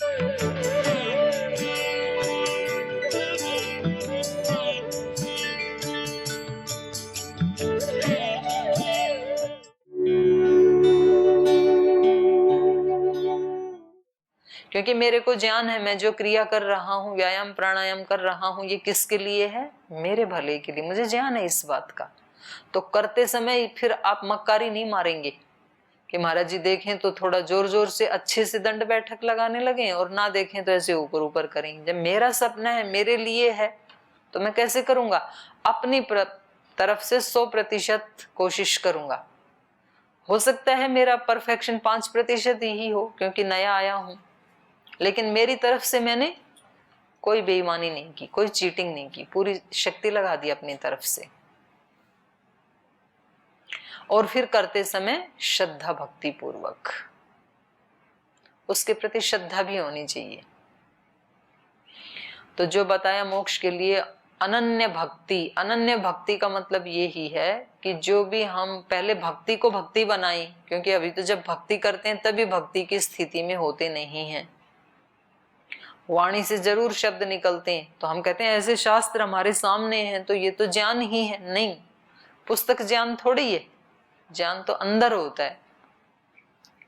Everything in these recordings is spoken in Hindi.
क्योंकि मेरे को ज्ञान है, मैं जो क्रिया कर रहा हूँ, व्यायाम प्राणायाम कर रहा हूँ, ये किसके लिए है? मेरे भले के लिए। मुझे ज्ञान है इस बात का। तो करते समय फिर आप मक्कारी नहीं मारेंगे कि महाराज जी देखें तो थोड़ा जोर जोर से अच्छे से दंड बैठक लगाने लगे और ना देखें तो ऐसे ऊपर ऊपर करेंगे। जब मेरा सपना है, मेरे लिए है, तो मैं कैसे करूंगा? अपनी तरफ से 100% कोशिश करूंगा। हो सकता है मेरा परफेक्शन 5% ही हो, क्योंकि नया आया हूं, लेकिन मेरी तरफ से मैंने कोई बेईमानी नहीं की, कोई चीटिंग नहीं की, पूरी शक्ति लगा दी अपनी तरफ से। और फिर करते समय श्रद्धा भक्ति पूर्वक, उसके प्रति श्रद्धा भी होनी चाहिए। तो जो बताया मोक्ष के लिए अनन्य भक्ति, अनन्य भक्ति का मतलब ये ही है कि जो भी हम पहले भक्ति को भक्ति बनाई, क्योंकि अभी तो जब भक्ति करते हैं तभी भक्ति की स्थिति में होते नहीं हैं। वाणी से जरूर शब्द निकलते हैं, तो हम कहते हैं ऐसे शास्त्र हमारे सामने हैं तो ये तो ज्ञान ही है। नहीं, पुस्तक ज्ञान थोड़ी है, ज्ञान तो अंदर होता है,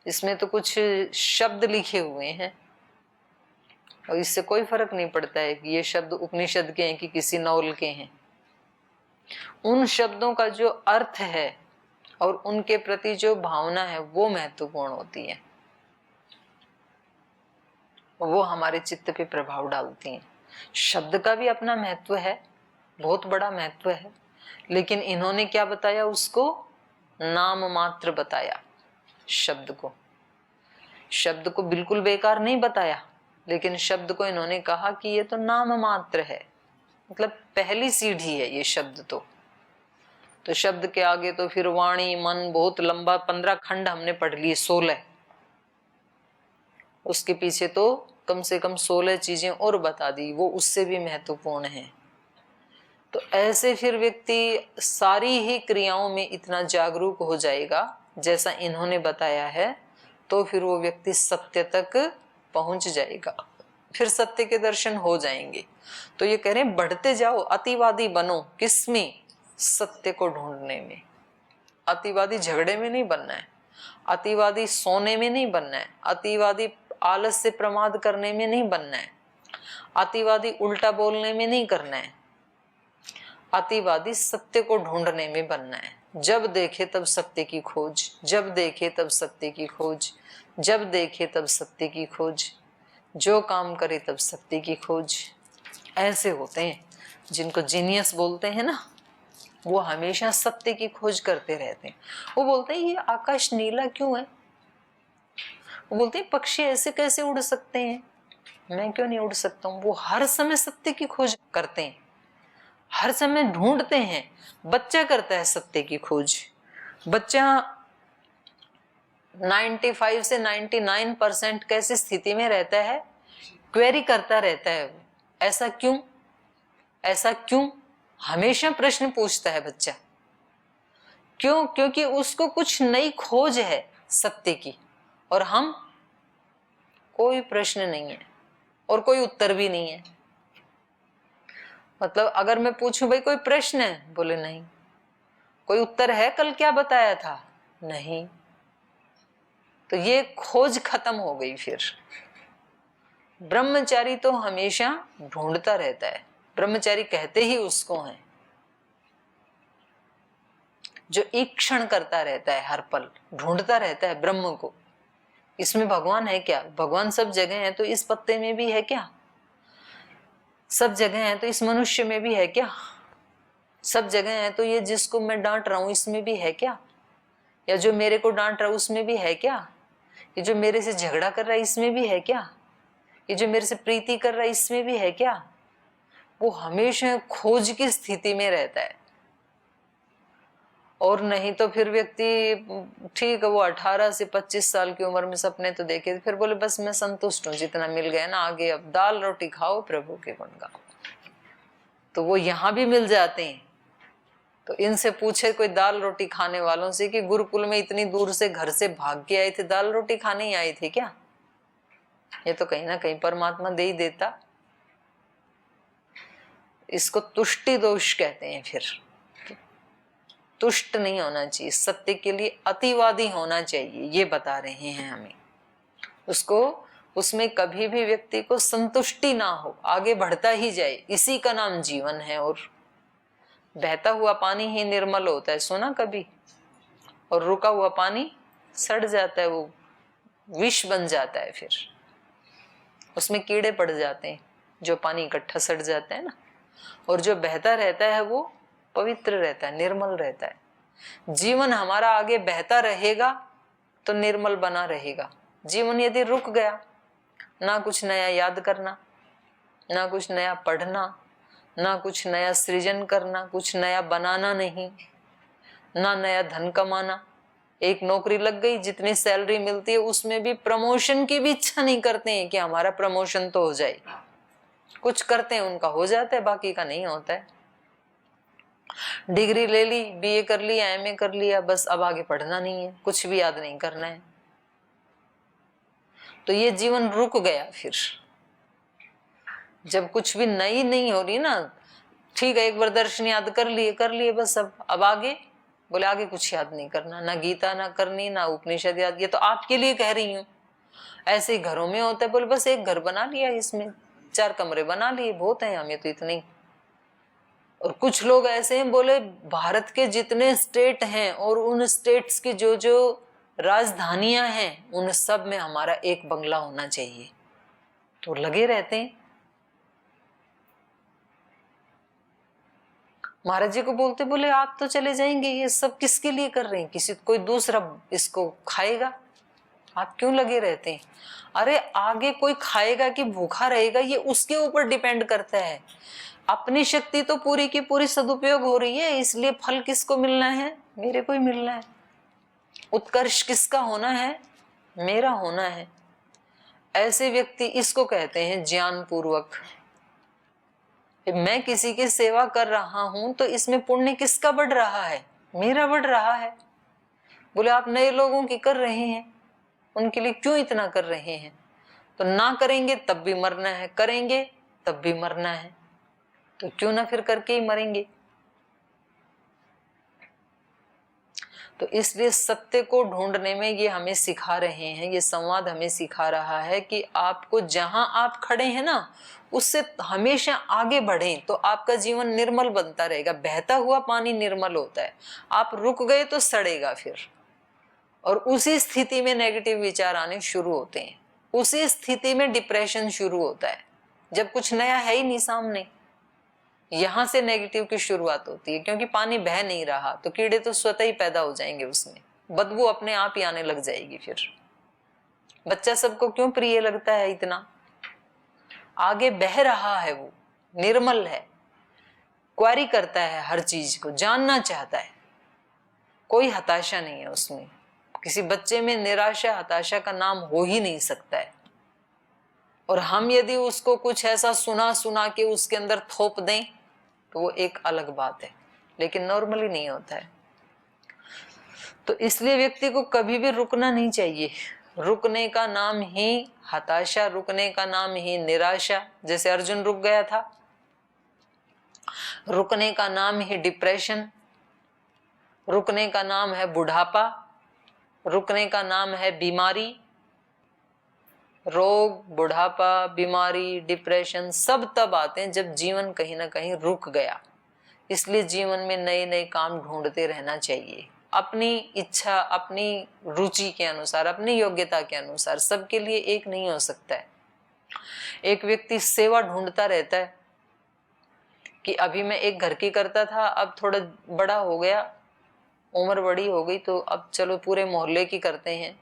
इसमें तो कुछ शब्द लिखे हुए हैं और इससे कोई फर्क नहीं पड़ता है कि ये शब्द उपनिषद के हैं कि किसी नौल के हैं। उन शब्दों का जो अर्थ है और उनके प्रति जो भावना है वो महत्वपूर्ण होती है, वो हमारे चित्त पे प्रभाव डालती हैं। शब्द का भी अपना महत्व है, बहुत बड़ा महत्व है, लेकिन इन्होंने क्या बताया? उसको नाम मात्र बताया। शब्द को बिल्कुल बेकार नहीं बताया, लेकिन शब्द को इन्होंने कहा कि ये तो नाम मात्र है, मतलब पहली सीढ़ी है ये शब्द। तो शब्द के आगे तो फिर वाणी, मन, बहुत लंबा 15 खंड हमने पढ़ लिए, 16। उसके पीछे तो कम से कम 16 चीजें और बता दी, वो उससे भी महत्वपूर्ण है। तो ऐसे फिर व्यक्ति सारी ही क्रियाओं में इतना जागरूक हो जाएगा जैसा इन्होंने बताया है, तो फिर वो व्यक्ति सत्य तक पहुंच जाएगा, फिर सत्य के दर्शन हो जाएंगे। तो ये कह रहे हैं बढ़ते जाओ, अतिवादी बनो। किसमें? सत्य को ढूंढने में। अतिवादी झगड़े में नहीं बनना है, अतिवादी सोने में नहीं बनना है, अतिवादी आलस से प्रमाद करने में नहीं बनना है, अतिवादी उल्टा बोलने में नहीं करना है, अतिवादी सत्य को ढूंढने में बनना है। जब देखे तब सत्य की खोज, जब देखे तब सत्य की खोज, जब देखे तब सत्य की खोज, जो काम करे तब सत्य की खोज। ऐसे होते हैं जिनको जीनियस बोलते हैं ना, वो हमेशा सत्य की खोज करते रहते हैं। वो बोलते हैं ये आकाश नीला क्यों है? वो बोलते हैं पक्षी ऐसे कैसे उड़ सकते हैं, मैं क्यों नहीं उड़ सकता हूँ? वो हर समय सत्य की खोज करते हैं, हर समय ढूंढते हैं। बच्चा करता है सत्य की खोज। बच्चा 95 से 99% कैसी स्थिति में रहता है? क्वेरी करता रहता है। ऐसा क्यों, ऐसा क्यों, हमेशा प्रश्न पूछता है बच्चा। क्यों? क्योंकि उसको कुछ नई खोज है सत्य की, और हम कोई प्रश्न नहीं है और कोई उत्तर भी नहीं है। मतलब अगर मैं पूछूं भाई कोई प्रश्न है, बोले नहीं। कोई उत्तर है? कल क्या बताया था? नहीं। तो ये खोज खत्म हो गई। फिर ब्रह्मचारी तो हमेशा ढूंढता रहता है। ब्रह्मचारी कहते ही उसको हैं जो ईक्षण करता रहता है, हर पल ढूंढता रहता है ब्रह्म को। इसमें भगवान है क्या? भगवान सब जगह है, तो इस पत्ते में भी है क्या? सब जगह है तो इस मनुष्य में भी है क्या? सब जगह है तो ये जिसको मैं डांट रहा हूं इसमें भी है क्या? या जो मेरे को डांट रहा है उसमें भी है क्या? ये जो मेरे से झगड़ा कर रहा है इसमें भी है क्या? ये जो मेरे से प्रीति कर रहा है इसमें भी है क्या? वो हमेशा खोज की स्थिति में रहता है। और नहीं तो फिर व्यक्ति ठीक है, वो 18 से 25 साल की उम्र में सपने तो देखे, फिर बोले बस मैं संतुष्ट हूँ, जितना मिल गया ना, आगे अब दाल रोटी खाओ, प्रभु के गुण गाओ। तो वो यहाँ भी मिल जाते हैं। तो इनसे पूछे कोई दाल रोटी खाने वालों से कि गुरुकुल में इतनी दूर से घर से भाग के आए थे, दाल रोटी खाने ही आए थे क्या? ये तो कहीं ना कहीं परमात्मा दे ही देता। इसको तुष्टि दोष कहते हैं। फिर तुष्ट नहीं होना चाहिए, सत्य के लिए अतिवादी होना चाहिए, ये बता रहे हैं हमें। उसको उसमें कभी भी व्यक्ति को संतुष्टि ना हो, आगे बढ़ता ही जाए, इसी का नाम जीवन है। और बहता हुआ पानी ही निर्मल होता है, सुना कभी? और रुका हुआ पानी सड़ जाता है, वो विष बन जाता है, फिर उसमें कीड़े पड़ जाते हैं, जो पानी इकट्ठा सड़ जाता है ना। और जो बहता रहता है वो पवित्र रहता है, निर्मल रहता है। जीवन हमारा आगे बहता रहेगा तो निर्मल बना रहेगा। जीवन यदि रुक गया, ना कुछ नया याद करना, ना कुछ नया पढ़ना, ना कुछ नया सृजन करना, कुछ नया बनाना नहीं, ना नया धन कमाना। एक नौकरी लग गई, जितनी सैलरी मिलती है उसमें भी प्रमोशन की भी इच्छा नहीं करते हैं कि हमारा प्रमोशन तो हो जाए। कुछ करते हैं, उनका हो जाता है, बाकी का नहीं होता है। डिग्री ले ली, बीए कर लिया, एमए कर लिया, बस अब आगे पढ़ना नहीं है, कुछ भी याद नहीं करना है। तो ये जीवन रुक गया। फिर जब कुछ भी नई नहीं हो रही ना, ठीक है, एक बार दर्शन याद कर लिए बस, अब आगे बोले आगे कुछ याद नहीं करना, ना गीता ना करनी, ना उपनिषद याद। ये तो आपके लिए कह रही हूँ। ऐसे ही घरों में होता है, बोले बस एक घर बना लिया, इसमें 4 कमरे बना लिए, बहुत है हमें तो इतने। और कुछ लोग ऐसे हैं, बोले भारत के जितने स्टेट हैं और उन स्टेट्स की जो जो राजधानियां हैं, उन सब में हमारा एक बंगला होना चाहिए। तो लगे रहते हैं। महाराज जी को बोलते, बोले आप तो चले जाएंगे, ये सब किसके लिए कर रहे हैं? किसी कोई दूसरा इसको खाएगा, आप क्यों लगे रहते हैं? अरे आगे कोई खाएगा कि भूखा रहेगा, ये उसके ऊपर डिपेंड करता है। अपनी शक्ति तो पूरी की पूरी सदुपयोग हो रही है, इसलिए फल किसको मिलना है? मेरे को ही मिलना है। उत्कर्ष किसका होना है? मेरा होना है। ऐसे व्यक्ति, इसको कहते हैं ज्ञान पूर्वक। मैं किसी की सेवा कर रहा हूं तो इसमें पुण्य किसका बढ़ रहा है? मेरा बढ़ रहा है। बोले आप नए लोगों की कर रहे हैं, उनके लिए क्यों इतना कर रहे हैं? तो ना करेंगे तब भी मरना है, करेंगे तब भी मरना है, तो क्यों ना फिर करके ही मरेंगे। तो इसलिए सत्य को ढूंढने में ये हमें सिखा रहे हैं, ये संवाद हमें सिखा रहा है कि आपको जहां आप खड़े हैं ना, उससे हमेशा आगे बढ़ें तो आपका जीवन निर्मल बनता रहेगा। बहता हुआ पानी निर्मल होता है, आप रुक गए तो सड़ेगा फिर। और उसी स्थिति में नेगेटिव विचार आने शुरू होते हैं, उसी स्थिति में डिप्रेशन शुरू होता है, जब कुछ नया है ही नहीं सामने। यहां से नेगेटिव की शुरुआत होती है, क्योंकि पानी बह नहीं रहा तो कीड़े तो स्वतः ही पैदा हो जाएंगे, उसमें बदबू अपने आप ही आने लग जाएगी। फिर बच्चा सबको क्यों प्रिय लगता है इतना? आगे बह रहा है, वो निर्मल है, क्वेरी करता है, हर चीज को जानना चाहता है, कोई हताशा नहीं है उसमें। किसी बच्चे में निराशा हताशा का नाम हो ही नहीं सकता है। और हम यदि उसको कुछ ऐसा सुना के उसके अंदर थोप दें तो वो एक अलग बात है, लेकिन नॉर्मली नहीं होता है। तो इसलिए व्यक्ति को कभी भी रुकना नहीं चाहिए। रुकने का नाम ही हताशा, रुकने का नाम ही निराशा। जैसे अर्जुन रुक गया था, रुकने का नाम ही डिप्रेशन, रुकने का नाम है बुढ़ापा, रुकने का नाम है बीमारी। रोग, बुढ़ापा, बीमारी, डिप्रेशन सब तब आते हैं जब जीवन कहीं ना कहीं रुक गया। इसलिए जीवन में नए नए काम ढूंढते रहना चाहिए, अपनी इच्छा, अपनी रुचि के अनुसार, अपनी योग्यता के अनुसार। सबके लिए एक नहीं हो सकता है। एक व्यक्ति सेवा ढूंढता रहता है कि अभी मैं एक घर की करता था, अब थोड़ा बड़ा हो गया, उम्र बड़ी हो गई, तो अब चलो पूरे मोहल्ले की करते हैं,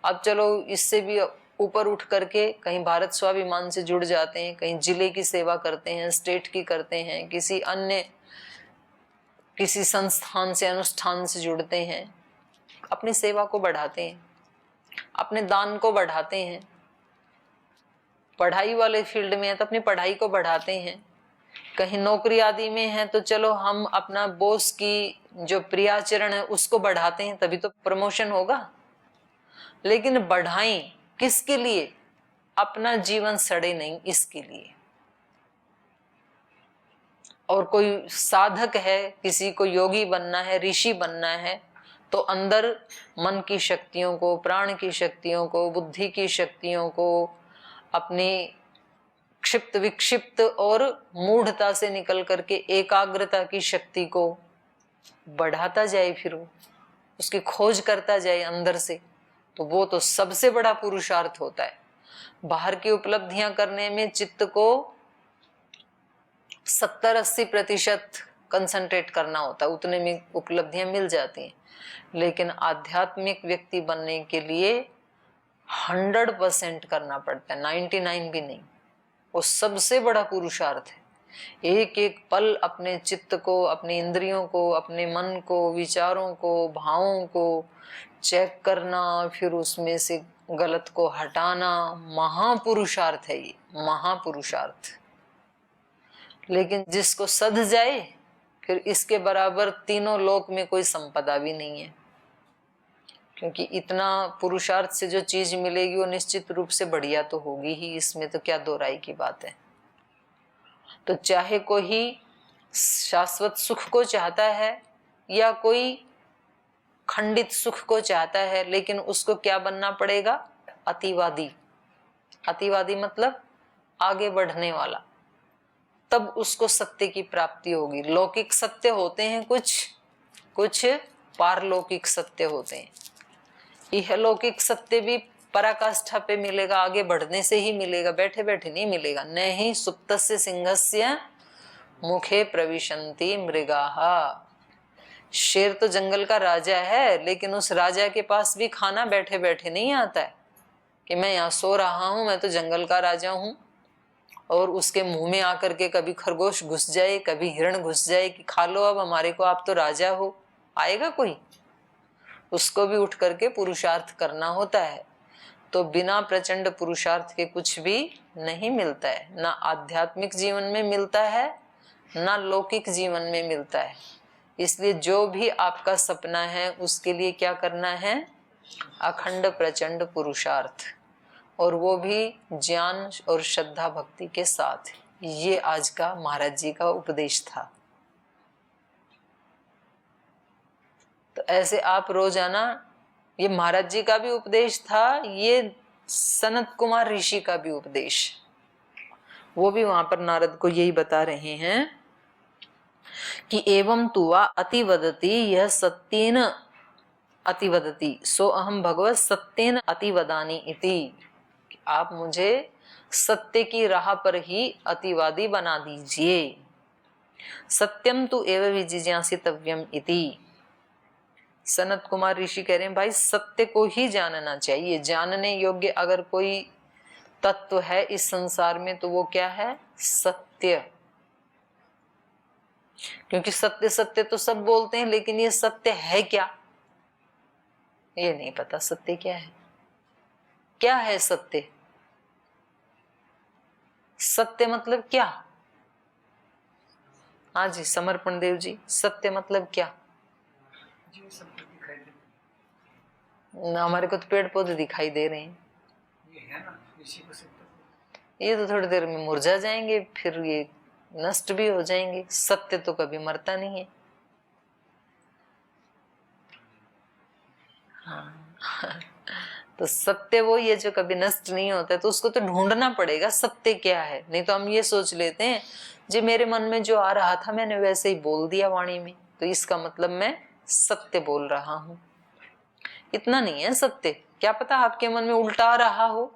अब चलो इससे भी ऊपर उठ करके कहीं भारत स्वाभिमान से जुड़ जाते हैं, कहीं जिले की सेवा करते हैं, स्टेट की करते हैं, किसी अन्य किसी संस्थान से, अनुष्ठान से जुड़ते हैं, अपनी सेवा को बढ़ाते हैं, अपने दान को बढ़ाते हैं। पढ़ाई वाले फील्ड में है तो अपनी पढ़ाई को बढ़ाते हैं। कहीं नौकरी आदि में है तो चलो हम अपना बॉस की जो प्रियाचरण है उसको बढ़ाते हैं, तभी तो प्रमोशन होगा। लेकिन बढ़ाएं किसके लिए? अपना जीवन सड़े नहीं इसके लिए। और कोई साधक है, किसी को योगी बनना है, ऋषि बनना है, तो अंदर मन की शक्तियों को, प्राण की शक्तियों को, बुद्धि की शक्तियों को, अपनी क्षिप्त विक्षिप्त और मूढ़ता से निकल करके एकाग्रता की शक्ति को बढ़ाता जाए, फिर वो उसकी खोज करता जाए अंदर से, तो वो तो सबसे बड़ा पुरुषार्थ होता है। बाहर की उपलब्धियां करने में चित्त को 70-80% कंसंट्रेट करना होता है, उतने में उपलब्धियां मिल जाती हैं। लेकिन आध्यात्मिक व्यक्ति बनने के लिए 100% करना पड़ता है, 99 भी नहीं। वो सबसे बड़ा पुरुषार्थ है। एक एक पल अपने चित्त को, अपनी इंद्रियों को, अपने मन को, विचारों को, भावों को चेक करना, फिर उसमें से गलत को हटाना, महापुरुषार्थ है ये, महापुरुषार्थ। लेकिन जिसको सध जाए, फिर इसके बराबर तीनों लोक में कोई संपदा भी नहीं है। क्योंकि इतना पुरुषार्थ से जो चीज मिलेगी वो निश्चित रूप से बढ़िया तो होगी ही, इसमें तो क्या दो राय की बात है। तो चाहे कोई शाश्वत सुख को चाहता है या कोई खंडित सुख को चाहता है, लेकिन उसको क्या बनना पड़ेगा? अतिवादी। अतिवादी मतलब आगे बढ़ने वाला, तब उसको सत्य की प्राप्ति होगी। लौकिक सत्य होते हैं कुछ पारलौकिक सत्य होते हैं। यह लौकिक सत्य भी पराकाष्ठा पे मिलेगा, आगे बढ़ने से ही मिलेगा, बैठे बैठे नहीं मिलेगा। नहीं सुप्तस्य सिंहस्य मुखे प्रविशन्ति मृगाः। शेर तो जंगल का राजा है, लेकिन उस राजा के पास भी खाना बैठे बैठे नहीं आता है कि मैं यहाँ सो रहा हूं, मैं तो जंगल का राजा हूं, और उसके मुंह में आकर के कभी खरगोश घुस जाए, कभी हिरण घुस जाए कि खा लो अब हमारे को, आप तो राजा हो। आएगा कोई? उसको भी उठ करके पुरुषार्थ करना होता है। तो बिना प्रचंड पुरुषार्थ के कुछ भी नहीं मिलता है, ना आध्यात्मिक जीवन में मिलता है, ना लौकिक जीवन में मिलता है। इसलिए जो भी आपका सपना है उसके लिए क्या करना है? अखंड प्रचंड पुरुषार्थ, और वो भी ज्ञान और श्रद्धा भक्ति के साथ। ये आज का महाराज जी का उपदेश था। तो ऐसे आप रोजाना, ये महाराज जी का भी उपदेश था, ये सनत कुमार ऋषि का भी उपदेश, वो भी वहां पर नारद को यही बता रहे हैं कि एवं तुवा अतिवदति यह सत्येन अतिवदति सो अहम भगवत सत्येन अतिवदानी इति। आप मुझे सत्य की राह पर ही अतिवादी बना दीजिए। सत्यम तु एव विजिज्ञासितव्यम इति। सनत कुमार ऋषि कह रहे हैं भाई सत्य को ही जानना चाहिए। जानने योग्य अगर कोई तत्व है इस संसार में तो वो क्या है? सत्य। क्योंकि सत्य सत्य तो सब बोलते हैं, लेकिन ये सत्य है क्या ये नहीं पता। सत्य क्या है? क्या है सत्य? सत्य मतलब क्या? हाँ जी समर्पण देव जी, सत्य मतलब क्या? हमारे को तो पेड़ पौधे दिखाई दे रहे हैं, ये है ना, इसी को सत्य। ये तो थोड़ी देर में मुरझा जाएंगे, फिर ये नष्ट भी हो जाएंगे। सत्य तो कभी मरता नहीं है। हाँ तो सत्य वो ये जो कभी नष्ट नहीं होता है, तो उसको तो ढूंढना पड़ेगा सत्य क्या है। नहीं तो हम ये सोच लेते हैं जी मेरे मन में जो आ रहा था मैंने वैसे ही बोल दिया वाणी में, तो इसका मतलब मैं सत्य बोल रहा हूं। इतना नहीं है सत्य। क्या पता आपके मन में उल्टा आ रहा हो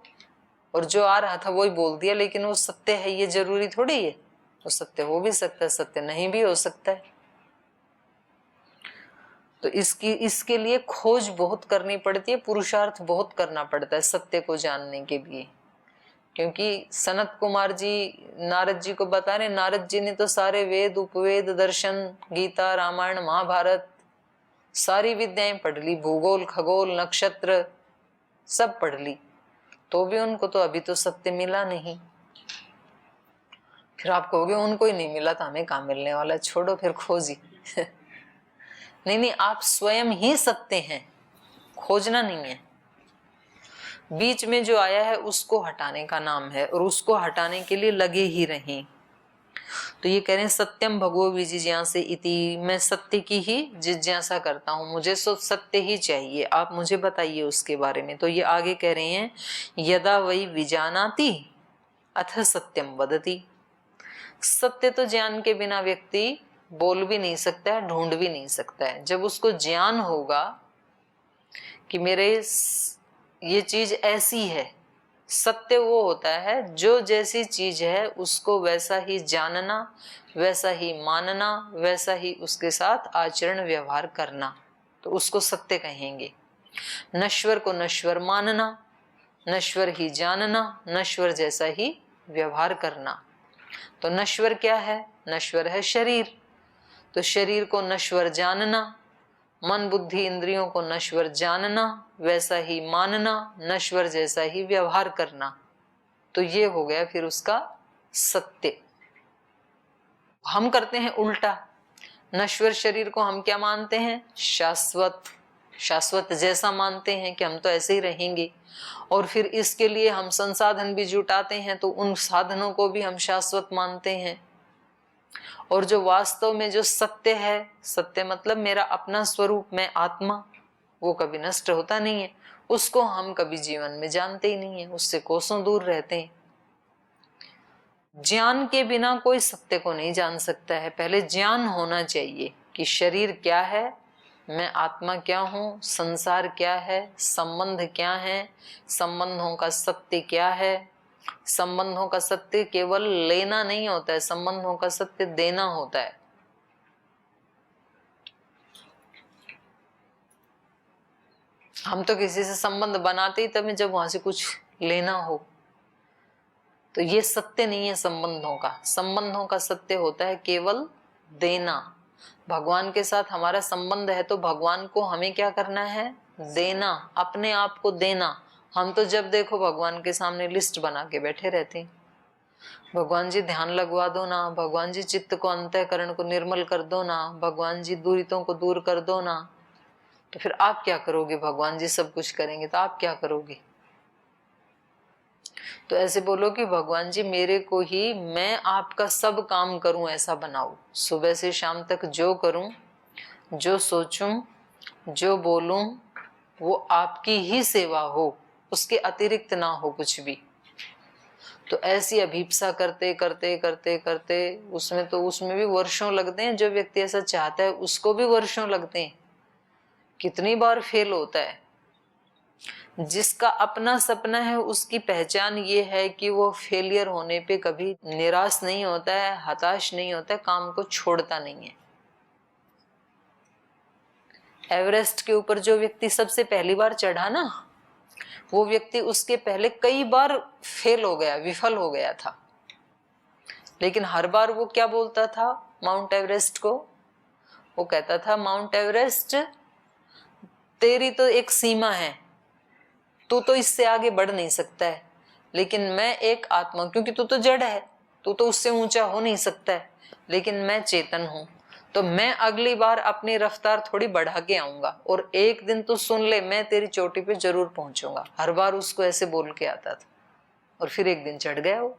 और जो आ रहा था वो ही बोल दिया, लेकिन वो सत्य है ये जरूरी थोड़ी है। वो सत्य हो भी सकता है, सत्य नहीं भी हो सकता है। तो इसके लिए खोज बहुत करनी पड़ती है, पुरुषार्थ बहुत करना पड़ता है सत्य को जानने के लिए। क्योंकि सनत कुमार जी नारद जी को बता रहे, नारद जी ने तो सारे वेद उपवेद दर्शन गीता रामायण महाभारत सारी विद्याएं पढ़ ली, भूगोल खगोल नक्षत्र सब पढ़ ली, तो भी उनको तो अभी तो सत्य मिला नहीं। फिर आप कहोगे उनको ही नहीं मिला तो हमें कहाँ मिलने वाला, छोड़ो फिर खोजी। नहीं, आप स्वयं ही सत्य हैं, खोजना नहीं है। बीच में जो आया है उसको हटाने का नाम है, और उसको हटाने के लिए लगे ही रहें। तो ये कह रहे हैं सत्यम भगवो विजिज्ञासे इति, मैं सत्य की ही जिज्ञासा करता हूँ, मुझे सत्य ही चाहिए, आप मुझे बताइए उसके बारे में। तो ये आगे कह रहे हैं यदा वै विजानाति अथ सत्यम वदति। सत्य तो ज्ञान के बिना व्यक्ति बोल भी नहीं सकता है, ढूंढ भी नहीं सकता है। जब उसको ज्ञान होगा कि मेरे ये चीज ऐसी है, सत्य वो होता है जो जैसी चीज है उसको वैसा ही जानना, वैसा ही मानना, वैसा ही उसके साथ आचरण व्यवहार करना, तो उसको सत्य कहेंगे। नश्वर को नश्वर मानना, नश्वर ही जानना, नश्वर जैसा ही व्यवहार करना। तो नश्वर क्या है? नश्वर है शरीर, तो शरीर को नश्वर जानना, मन बुद्धि इंद्रियों को नश्वर जानना, वैसा ही मानना, नश्वर जैसा ही व्यवहार करना, तो ये हो गया फिर उसका सत्य। हम करते हैं उल्टा, नश्वर शरीर को हम क्या मानते हैं? शाश्वत, शाश्वत जैसा मानते हैं कि हम तो ऐसे ही रहेंगे, और फिर इसके लिए हम संसाधन भी जुटाते हैं, तो उन साधनों को भी हम शाश्वत मानते हैं। और जो वास्तव में जो सत्य है, सत्य मतलब मेरा अपना स्वरूप, मैं आत्मा, वो कभी नष्ट होता नहीं है, उसको हम कभी जीवन में जानते ही नहीं है, उससे कोसों दूर रहते हैं। ज्ञान के बिना कोई सत्य को नहीं जान सकता है। पहले ज्ञान होना चाहिए कि शरीर क्या है, मैं आत्मा क्या हूँ, संसार क्या है, संबंध क्या है, संबंधों का सत्य क्या है। संबंधों का सत्य केवल लेना नहीं होता है, संबंधों का सत्य देना होता है। हम तो किसी से संबंध बनाते ही तभी जब वहां से कुछ लेना हो, तो ये सत्य नहीं है संबंधों का। संबंधों का सत्य होता है केवल देना। भगवान के साथ हमारा संबंध है तो भगवान को हमें क्या करना है? देना, अपने आप को देना। हम तो जब देखो भगवान के सामने लिस्ट बना के बैठे रहते हैं, भगवान जी ध्यान लगवा दो ना, भगवान जी चित्त को अंतःकरण को निर्मल कर दो ना, भगवान जी दूरितों को दूर कर दो ना। तो फिर आप क्या करोगे? भगवान जी सब कुछ करेंगे तो आप क्या करोगे? तो ऐसे बोलो कि भगवान जी मेरे को ही, मैं आपका सब काम करूं ऐसा बनाओ। सुबह से शाम तक जो करूं, जो सोचूं, जो बोलूं, वो आपकी ही सेवा हो, उसके अतिरिक्त ना हो कुछ भी। तो ऐसी अभीप्सा करते करते करते करते उसमें भी वर्षों लगते हैं। जो व्यक्ति ऐसा चाहता है उसको भी वर्षों लगते हैं। कितनी बार फेल होता है। जिसका अपना सपना है उसकी पहचान ये है कि वो फेलियर होने पे कभी निराश नहीं होता है, हताश नहीं होता है, काम को छोड़ता नहीं है। एवरेस्ट के ऊपर जो व्यक्ति सबसे पहली बार चढ़ा ना, वो व्यक्ति उसके पहले कई बार फेल हो गया, विफल हो गया था, लेकिन हर बार वो क्या बोलता था माउंट एवरेस्ट को? वो कहता था माउंट एवरेस्ट तेरी तो एक सीमा है, तू तो इससे आगे बढ़ नहीं सकता है, लेकिन मैं एक आत्मा, क्योंकि तू तो जड़ है, तू तो उससे ऊंचा हो नहीं सकता है, लेकिन मैं चेतन हूं, तो मैं अगली बार अपनी रफ्तार थोड़ी बढ़ा के आऊंगा, और एक दिन तू सुन ले मैं तेरी चोटी पे जरूर पहुंचूंगा। हर बार उसको ऐसे बोल के आता था, और फिर एक दिन चढ़ गया वो।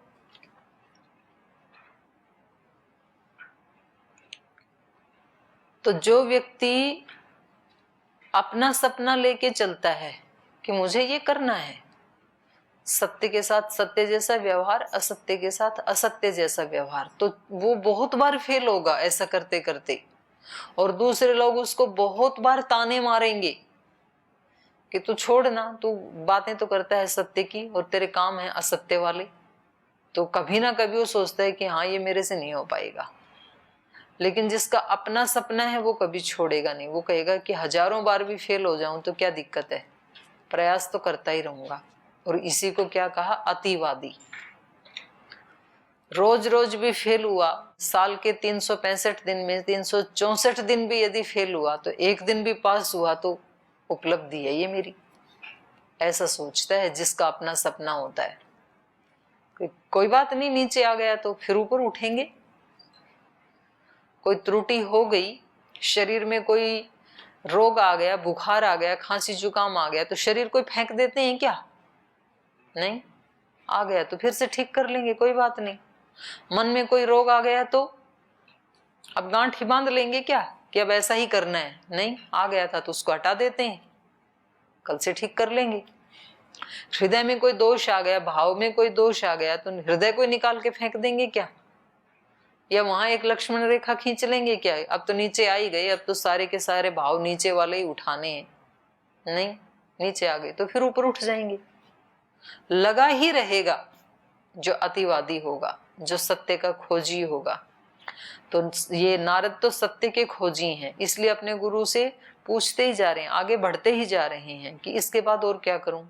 तो जो व्यक्ति अपना सपना लेके चलता है कि मुझे ये करना है, सत्य के साथ सत्य जैसा व्यवहार, असत्य के साथ असत्य जैसा व्यवहार, तो वो बहुत बार फेल होगा ऐसा करते करते, और दूसरे लोग उसको बहुत बार ताने मारेंगे कि तू छोड़ ना, तू बातें तो करता है सत्य की और तेरे काम है असत्य वाले। तो कभी ना कभी वो सोचता है कि हाँ ये मेरे से नहीं हो पाएगा, लेकिन जिसका अपना सपना है वो कभी छोड़ेगा नहीं। वो कहेगा कि हजारों बार भी फेल हो जाऊं तो क्या दिक्कत है, प्रयास तो करता ही रहूंगा। और इसी को क्या कहा? अतिवादी। रोज रोज भी फेल हुआ, साल के 365 दिन में 364 दिन भी यदि फेल हुआ तो एक दिन भी पास हुआ तो उपलब्धि है ये मेरी, ऐसा सोचता है जिसका अपना सपना होता है। कोई बात नहीं, नीचे आ गया तो फिर ऊपर उठेंगे। कोई त्रुटि हो गई, शरीर में कोई रोग आ गया, बुखार आ गया, खांसी जुकाम आ गया, तो शरीर कोई फेंक देते हैं क्या? नहीं आ गया तो फिर से ठीक कर लेंगे, कोई बात नहीं। मन में कोई रोग आ गया तो अब गांठ ही बांध लेंगे क्या कि अब ऐसा ही करना है? नहीं, आ गया था तो उसको हटा देते हैं, कल से ठीक कर लेंगे। हृदय में कोई दोष आ गया, भाव में कोई दोष आ गया तो हृदय को निकाल के फेंक देंगे क्या? या वहां एक लक्ष्मण रेखा खींच लेंगे क्या? अब तो नीचे आ ही गए, अब तो सारे के सारे भाव नीचे वाले ही उठाने हैं। नहीं, नीचे आ गए तो फिर ऊपर उठ जाएंगे। लगा ही रहेगा जो अतिवादी होगा, जो सत्य का खोजी होगा। तो ये नारद तो सत्य के खोजी हैं, इसलिए अपने गुरु से पूछते ही जा रहे हैं, आगे बढ़ते ही जा रहे हैं कि इसके बाद और क्या करूं,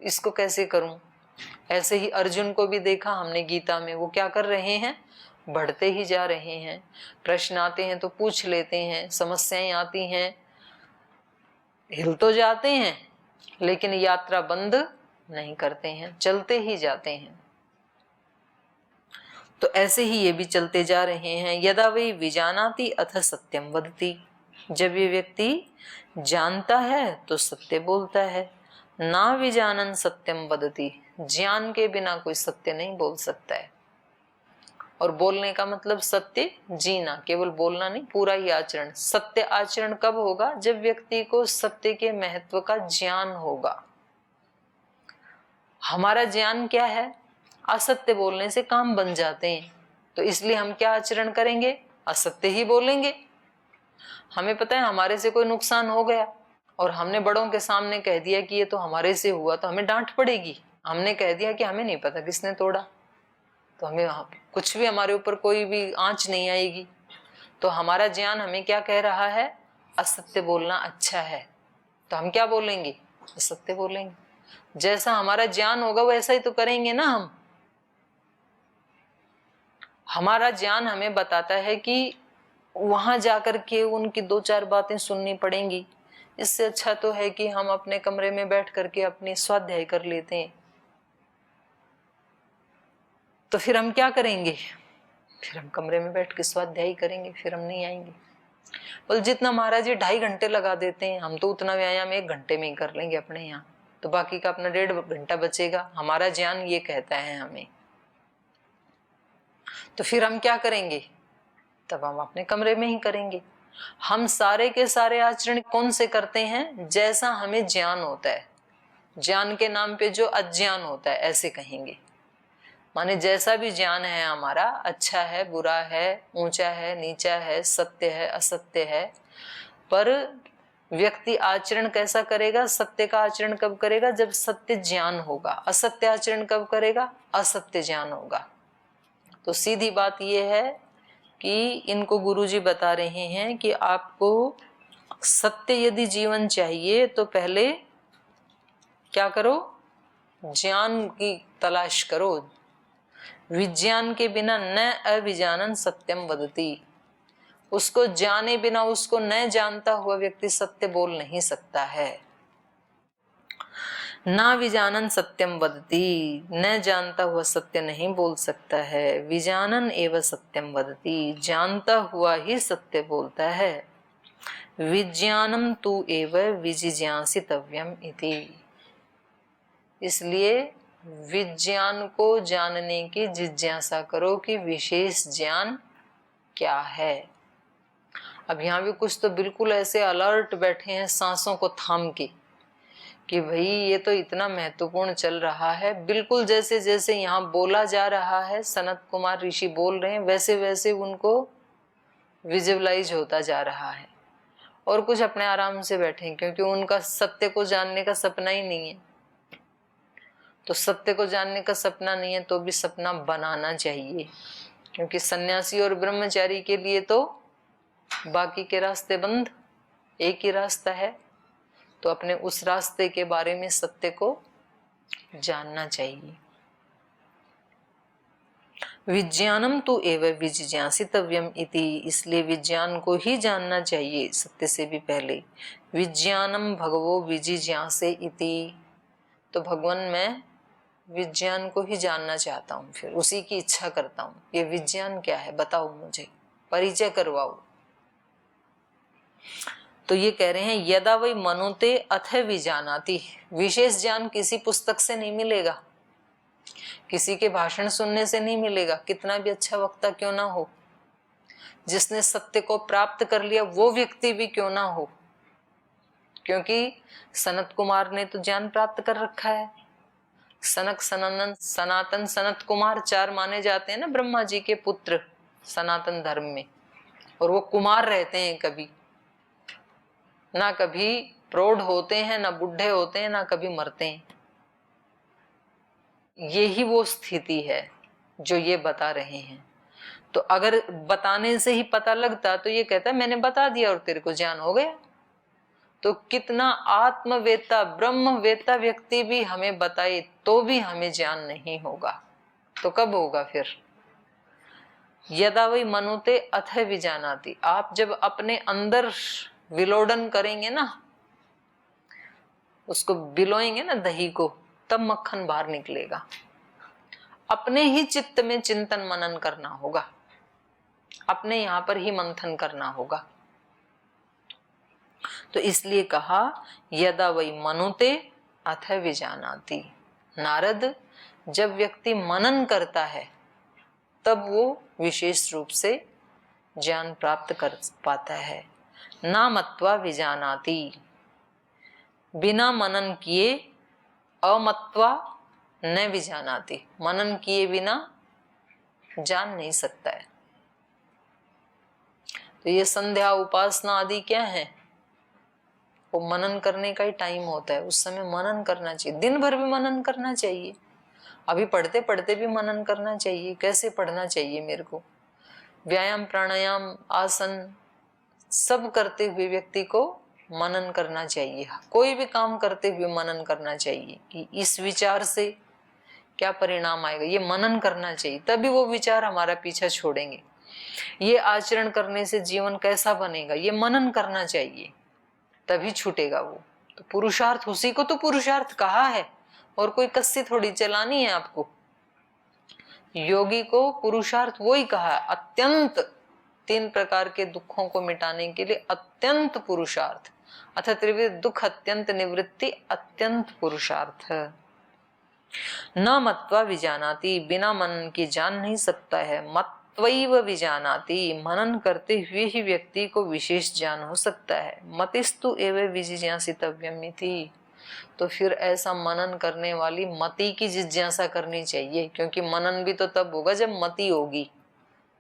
इसको कैसे करूं। ऐसे ही अर्जुन को भी देखा हमने गीता में, वो क्या कर रहे हैं, बढ़ते ही जा रहे हैं। प्रश्न आते हैं तो पूछ लेते हैं, समस्याएं आती हैं हिल तो जाते हैं, लेकिन यात्रा बंद नहीं करते हैं, चलते ही जाते हैं। तो ऐसे ही ये भी चलते जा रहे हैं। यदा वै विजानाति अथ सत्यम वदति, जब ये व्यक्ति जानता है तो सत्य बोलता है। ना विजानन सत्यम वदति, ज्ञान के बिना कोई सत्य नहीं बोल सकता है। और बोलने का मतलब सत्य जीना, केवल बोलना नहीं, पूरा ही आचरण। सत्य आचरण कब होगा? जब व्यक्ति को सत्य के महत्व का ज्ञान होगा। हमारा ज्ञान क्या है? असत्य बोलने से काम बन जाते हैं, तो इसलिए हम क्या आचरण करेंगे? असत्य ही बोलेंगे। हमें पता है हमारे से कोई नुकसान हो गया और हमने बड़ों के सामने कह दिया कि ये तो हमारे से हुआ, तो हमें डांट पड़ेगी। हमने कह दिया कि हमें नहीं पता किसने तोड़ा, तो हमें कुछ भी, हमारे ऊपर कोई भी आंच नहीं आएगी। तो हमारा ज्ञान हमें क्या कह रहा है? असत्य बोलना अच्छा है, तो हम क्या बोलेंगे? असत्य बोलेंगे। जैसा हमारा ज्ञान होगा वैसा ही तो करेंगे ना हम। हमारा ज्ञान हमें बताता है कि वहां जाकर के उनकी दो चार बातें सुननी पड़ेंगी, इससे अच्छा तो है कि हम अपने कमरे में बैठ करके अपनी स्वाध्याय कर लेते हैं। तो फिर हम क्या करेंगे? फिर हम कमरे में बैठ के स्वाध्याय करेंगे, फिर हम नहीं आएंगे। बोल जितना महाराज जी 2.5 घंटे लगा देते हैं, हम तो उतना व्यायाम 1 घंटे में ही कर लेंगे अपने यहाँ, तो बाकी का अपना 1.5 घंटा बचेगा। हमारा ज्ञान ये कहता है हमें। तो फिर हम क्या करेंगे? तब हम अपने कमरे में ही करेंगे। हम सारे के सारे आचरण कौन से करते हैं? जैसा हमें ज्ञान होता है। ज्ञान के नाम पे जो अज्ञान होता है ऐसे कहेंगे। माने जैसा भी ज्ञान है हमारा, अच्छा है, बुरा है, ऊंचा है, नीचा है, सत्य है, असत्य है, पर व्यक्ति आचरण कैसा करेगा? सत्य का आचरण कब करेगा? जब सत्य ज्ञान होगा। असत्य आचरण कब करेगा? असत्य ज्ञान होगा। तो सीधी बात यह है कि इनको गुरुजी बता रहे हैं कि आपको सत्य यदि जीवन चाहिए तो पहले क्या करो? ज्ञान की तलाश करो। विज्ञान के बिना न अविजानन सत्यम वदति, उसको जाने बिना, उसको न जानता हुआ व्यक्ति सत्य बोल नहीं सकता है। ना विजानन सत्यम वदति, न जानता हुआ सत्य नहीं बोल सकता है। विजानन एवं सत्यम वदति, जानता हुआ ही सत्य बोलता है। विज्ञानम तु एवं विजिज्ञासितव्यम इति, इसलिए विज्ञान को जानने की जिज्ञासा करो कि विशेष ज्ञान क्या है। अब यहाँ भी कुछ तो बिल्कुल ऐसे अलर्ट बैठे हैं सांसों को थाम के कि भाई ये तो इतना महत्वपूर्ण चल रहा है। बिल्कुल जैसे जैसे यहाँ बोला जा रहा है, सनत कुमार ऋषि बोल रहे हैं, वैसे वैसे उनको विजुअलाइज होता जा रहा है। और कुछ अपने आराम से बैठे क्योंकि उनका सत्य को जानने का सपना ही नहीं है। तो सत्य को जानने का सपना नहीं है तो भी सपना बनाना चाहिए, क्योंकि सन्यासी और ब्रह्मचारी के लिए तो बाकी के रास्ते बंद, एक ही रास्ता है। तो अपने उस रास्ते के बारे में सत्य को जानना चाहिए। विज्ञानम तो एवं विजिज्ञासितव्यम इति, इसलिए विज्ञान को ही जानना चाहिए सत्य से भी पहले। विज्ञानम भगवो विजिज्ञासे इति, तो भगवान मैं विज्ञान को ही जानना चाहता हूँ, फिर उसी की इच्छा करता हूँ। ये विज्ञान क्या है बताओ, मुझे परिचय करवाओ। तो ये कह रहे हैं यदा वै मनुते अथ विजानाति, विशेष ज्ञान किसी पुस्तक से नहीं मिलेगा। किसी के भाषण सुनने से नहीं मिलेगा, कितना भी अच्छा वक्ता क्यों ना हो, जिसने सत्य को प्राप्त कर लिया वो व्यक्ति भी क्यों ना हो, क्योंकि सनत कुमार ने तो ज्ञान प्राप्त कर रखा है। सनक, सनंदन, सनातन, सनत कुमार 4 माने जाते हैं ना ब्रह्मा जी के पुत्र सनातन धर्म में, और वो कुमार रहते हैं, कभी ना कभी प्रौढ़ होते हैं, ना बूढ़े होते हैं, ना कभी मरते हैं। यही वो स्थिति है जो ये बता रहे हैं। तो अगर बताने से ही पता लगता तो ये कहता मैंने बता दिया और तेरे को ज्ञान हो गया। तो कितना आत्मवेता ब्रह्मवेता व्यक्ति भी हमें बताए तो भी हमें ज्ञान नहीं होगा, तो कब होगा फिर? यदा वही मनुते अथ विजानाति। आप जब अपने अंदर विलोडन करेंगे ना, उसको बिलोएंगे ना दही को, तब मक्खन बाहर निकलेगा। अपने ही चित्त में चिंतन मनन करना होगा, अपने यहां पर ही मंथन करना होगा। तो इसलिए कहा यदा वही मनुते अथ विजानाति। नारद, जब व्यक्ति मनन करता है तब वो विशेष रूप से ज्ञान प्राप्त कर पाता है। ना मत्वा विजानाति, बिना मनन किए अमत्वा न विजानाति, मनन किए बिना जान नहीं सकता है। तो ये संध्या उपासना आदि क्या है? वो मनन करने का ही टाइम होता है, उस समय मनन करना चाहिए, दिन भर भी मनन करना चाहिए। अभी पढ़ते पढ़ते भी मनन करना चाहिए। कैसे पढ़ना चाहिए मेरे को? व्यायाम, प्राणायाम, आसन सब करते हुए व्यक्ति को मनन करना चाहिए। कोई भी काम करते हुए मनन करना चाहिए कि इस विचार से क्या परिणाम आएगा, ये मनन करना चाहिए। तभी वो विचार हमारा पीछा छोड़ेंगे। ये आचरण करने से जीवन कैसा बनेगा, ये मनन करना चाहिए, तभी छूटेगा वो। तो पुरुषार्थ, उसी को तो पुरुषार्थ कहा है, और कोई कस्सी थोड़ी चलानी है आपको। योगी को पुरुषार्थ वो ही कहा है, अत्यंत 3 प्रकार के दुखों को मिटाने के लिए अत्यंत पुरुषार्थ, अथ त्रिविध दुख अत्यंत निवृत्ति अत्यंत पुरुषार्थ। न मत्वा विजानाति, बिना मनन के जान नहीं सकता है। मत्वैव विजानाति, मनन करते हुए ही व्यक्ति को विशेष ज्ञान हो सकता है। मतिस्तु एव विजिज्ञासितव्यम् इति। तो फिर ऐसा मनन करने वाली मति की जिज्ञासा करनी चाहिए, क्योंकि मनन भी तो तब होगा जब मति होगी।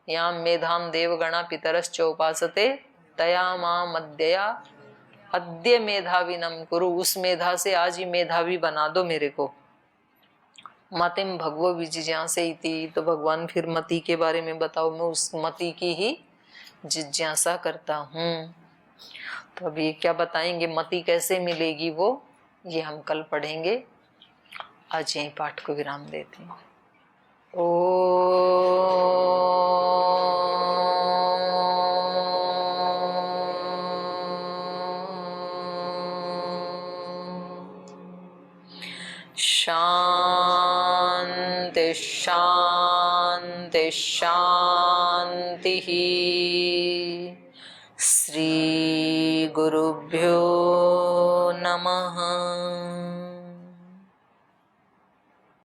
यहाँ मेधाम देवगणा पितरश्च उपासते तया माम अद्यया अद्य मेधाविनम कुरु। उस मेधा से आज ही मेधावी बना दो मेरे को। मतिम भगवो विजिज्ञासे इति। तो भगवान फिर मति के बारे में बताओ, मैं उस मति की ही जिज्ञासा करता हूँ। तो अभी क्या बताएंगे, मति कैसे मिलेगी वो, ये हम कल पढ़ेंगे। आज यही पाठ को विराम देते हैं। शांति शांति शांति। श्री गुरुभ्यो नमः।